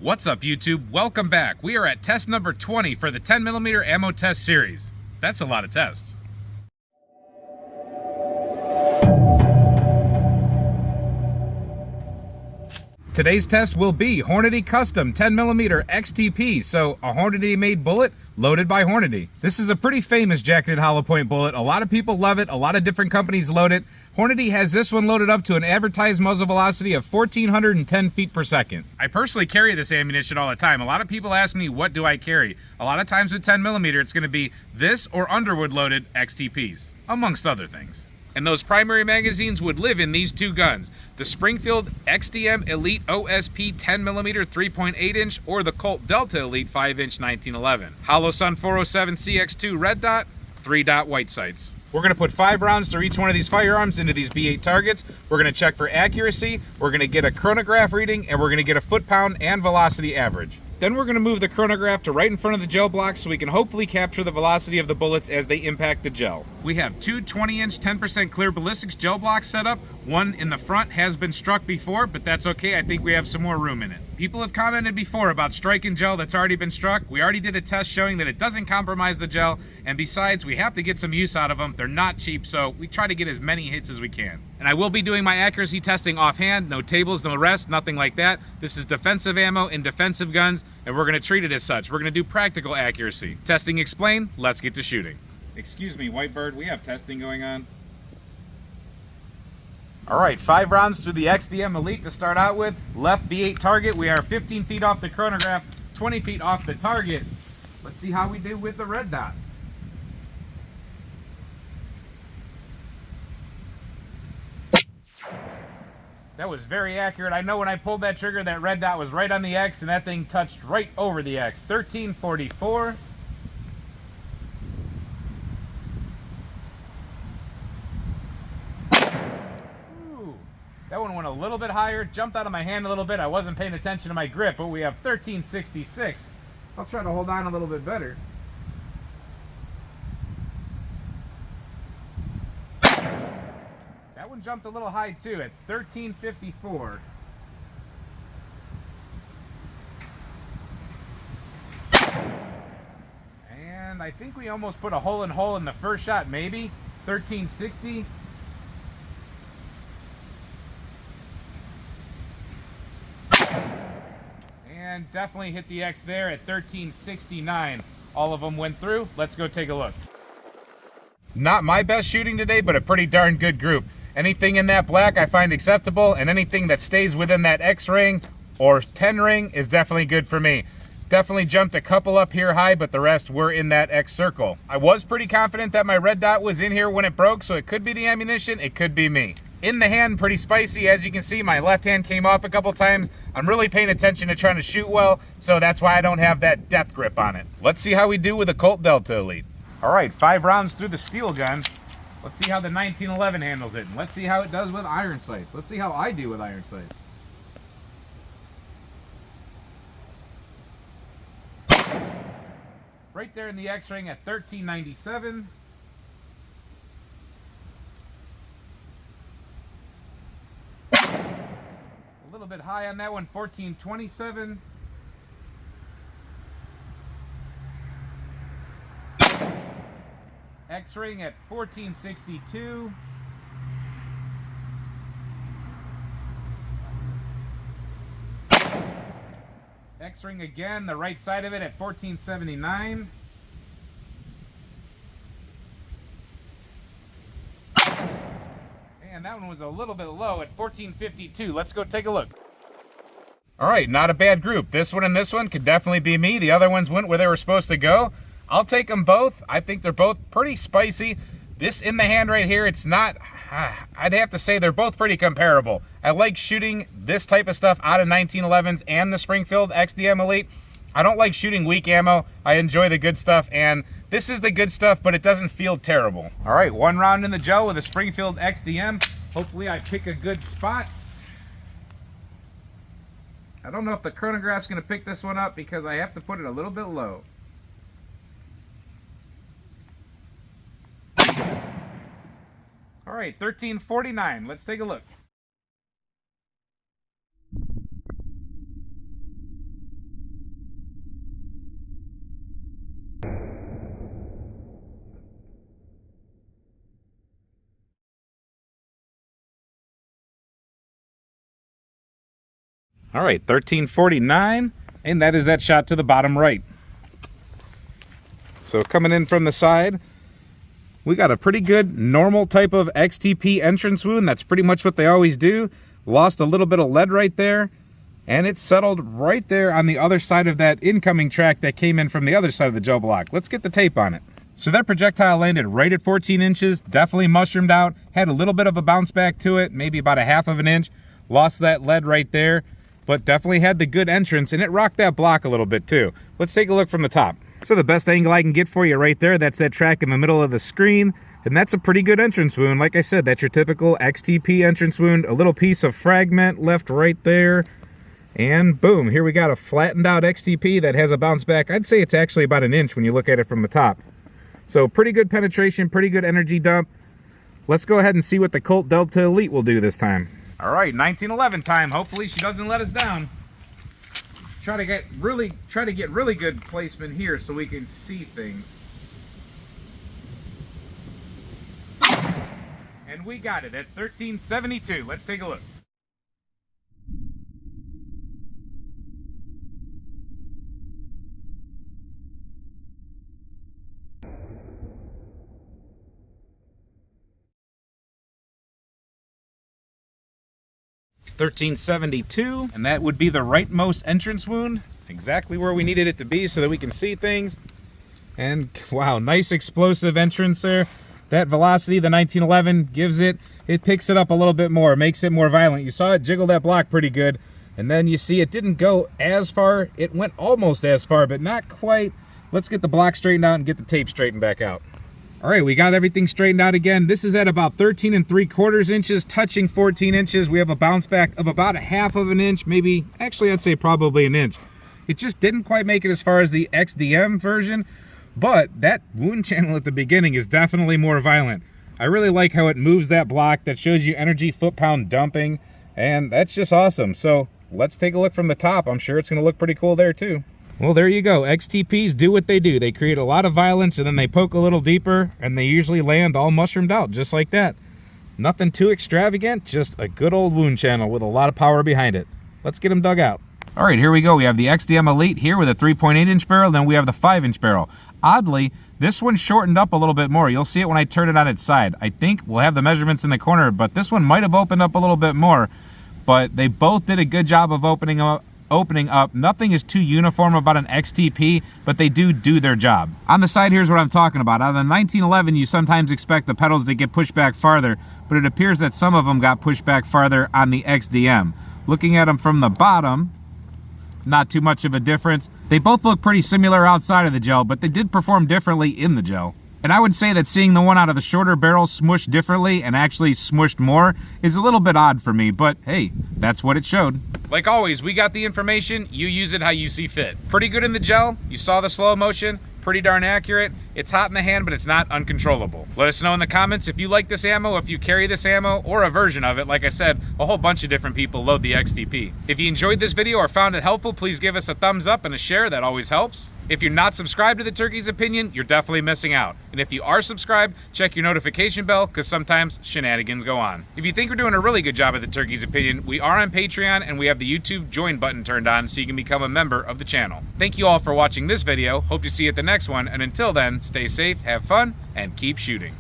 What's up, YouTube? Welcome back. We are at test number 20 for the 10mm ammo test series. That's a lot of tests. Today's test will be Hornady Custom 10mm XTP, so a Hornady-made bullet loaded by Hornady. This is a pretty famous jacketed hollow point bullet. A lot of people love it. A lot of different companies load it. Hornady has this one loaded up to an advertised muzzle velocity of 1,410 feet per second. I personally carry this ammunition all the time. A lot of people ask me, what do I carry? A lot of times with 10mm, it's going to be this or Underwood loaded XTPs, amongst other things. And those primary magazines would live in these two guns, the Springfield XDM Elite OSP 10mm 3.8 inch or the Colt Delta Elite 5-inch 1911. Hollow Sun 407 CX2 red dot, 3-dot white sights. We're going to put 5 rounds through each one of these firearms into these B8 targets. We're going to check for accuracy, we're going to get a chronograph reading, and we're going to get a foot-pound and velocity average. Then we're going to move the chronograph to right in front of the gel blocks so we can hopefully capture the velocity of the bullets as they impact the gel. We have two 20-inch 10% clear ballistics gel blocks set up. One in the front has been struck before, but that's okay. I think we have some more room in it. People have commented before about striking gel that's already been struck. We already did a test showing that it doesn't compromise the gel, and besides, we have to get some use out of them. They're not cheap, so we try to get as many hits as we can. And I will be doing my accuracy testing offhand. No tables, no rest, nothing like that. This is defensive ammo in defensive guns, and we're going to treat it as such. We're going to do practical accuracy. Testing explained, let's get to shooting. Excuse me, Whitebird, we have testing going on. All right, 5 rounds through the XDM Elite to start out with. Left B8 target, we are 15 feet off the chronograph, 20 feet off the target. Let's see how we do with the red dot. That was very accurate. I know when I pulled that trigger, that red dot was right on the X, and that thing touched right over the X. 1344. Ooh, that one went a little bit higher, jumped out of my hand a little bit. I wasn't paying attention to my grip, but we have 1366. I'll try to hold on a little bit better. That one jumped a little high too at 1354. And I think we almost put a hole in the first shot, maybe 1360. And definitely hit the X there at 1369. All of them went through. Let's go take a look. Not my best shooting today, but a pretty darn good group. Anything in that black I find acceptable, and anything that stays within that X ring or 10 ring is definitely good for me. Definitely jumped a couple up here high, but the rest were in that X circle. I was pretty confident that my red dot was in here when it broke, so it could be the ammunition, it could be me. In the hand, pretty spicy. As you can see, my left hand came off a couple times. I'm really paying attention to trying to shoot well, so that's why I don't have that death grip on it. Let's see how we do with the Colt Delta Elite. All right, 5 rounds through the steel gun. Let's see how the 1911 handles it. And let's see how it does with iron sights. Let's see how I do with iron sights. Right there in the X-ring at 1397. A little bit high on that one, 1427. X-ring at 1462. X-ring again, the right side of it at 1479. And that one was a little bit low at 1452. Let's go take a look. All right, not a bad group. This one and this one could definitely be me. The other ones went where they were supposed to go. I'll take them both. I think they're both pretty spicy. This in the hand right here, it's not, I'd have to say they're both pretty comparable. I like shooting this type of stuff out of 1911s and the Springfield XDM Elite. I don't like shooting weak ammo. I enjoy the good stuff, and this is the good stuff, but it doesn't feel terrible. All right, 1 round in the gel with a Springfield XDM. Hopefully I pick a good spot. I don't know if the chronograph's gonna pick this one up because I have to put it a little bit low. All right, 1349. Let's take a look. All right, 1349, and that is that shot to the bottom right. So coming in from the side, we got a pretty good normal type of XTP entrance wound. That's pretty much what they always do. Lost a little bit of lead right there, and it settled right there on the other side of that incoming track that came in from the other side of the gel block. Let's get the tape on it. So that projectile landed right at 14 inches, definitely mushroomed out, had a little bit of a bounce back to it, maybe about a half of an inch. Lost that lead right there, but definitely had the good entrance, and it rocked that block a little bit too. Let's take a look from the top. So the best angle I can get for you right there, that's that track in the middle of the screen, and that's a pretty good entrance wound. Like I said, that's your typical XTP entrance wound, a little piece of fragment left right there, and boom, here we got a flattened out XTP that has a bounce back. I'd say it's actually about an inch when you look at it from the top. So pretty good penetration, pretty good energy dump. Let's go ahead and see what the Colt Delta Elite will do this time. All right, 1911 time. Hopefully she doesn't let us down. Try to get really good placement here so we can see things. And we got it at 1372. Let's take a look. $13.72, and that would be the rightmost entrance wound, exactly where we needed it to be so that we can see things. And wow, nice explosive entrance there. That velocity the 1911 gives it picks it up a little bit more, makes it more violent. You saw it jiggle that block pretty good, and then you see it didn't go as far. It went almost as far, but not quite. Let's get the block straightened out and get the tape straightened back out. All right, we got everything straightened out again. This is at about 13 3/4 inches, touching 14 inches. We have a bounce back of about a half of an inch, maybe, actually I'd say probably an inch. It just didn't quite make it as far as the XDM version, but that wound channel at the beginning is definitely more violent. I really like how it moves that block. That shows you energy foot-pound dumping, and that's just awesome. So let's take a look from the top. I'm sure it's gonna look pretty cool there too. Well, there you go. XTPs do what they do. They create a lot of violence, and then they poke a little deeper, and they usually land all mushroomed out, just like that. Nothing too extravagant, just a good old wound channel with a lot of power behind it. Let's get them dug out. All right, here we go. We have the XDM Elite here with a 3.8-inch barrel, then we have the 5-inch barrel. Oddly, this one shortened up a little bit more. You'll see it when I turn it on its side. I think we'll have the measurements in the corner, but this one might have opened up a little bit more, but they both did a good job of opening up. Nothing is too uniform about an XTP, but they do their job. On the side, here's what I'm talking about. On the 1911, you sometimes expect the pedals to get pushed back farther, but it appears that some of them got pushed back farther on the XDM. Looking at them from the bottom, not too much of a difference. They both look pretty similar outside of the gel, but they did perform differently in the gel. And I would say that seeing the one out of the shorter barrel smushed differently and actually smushed more is a little bit odd for me, but hey, that's what it showed. Like always, we got the information, you use it how you see fit. Pretty good in the gel, you saw the slow motion, pretty darn accurate. It's hot in the hand, but it's not uncontrollable. Let us know in the comments if you like this ammo, if you carry this ammo, or a version of it. Like I said, a whole bunch of different people load the XTP. If you enjoyed this video or found it helpful, please give us a thumbs up and a share, that always helps. If you're not subscribed to The Turkey's Opinion, you're definitely missing out. And if you are subscribed, check your notification bell, because sometimes shenanigans go on. If you think we're doing a really good job at The Turkey's Opinion, we are on Patreon, and we have the YouTube join button turned on so you can become a member of the channel. Thank you all for watching this video. Hope to see you at the next one, and until then, stay safe, have fun, and keep shooting.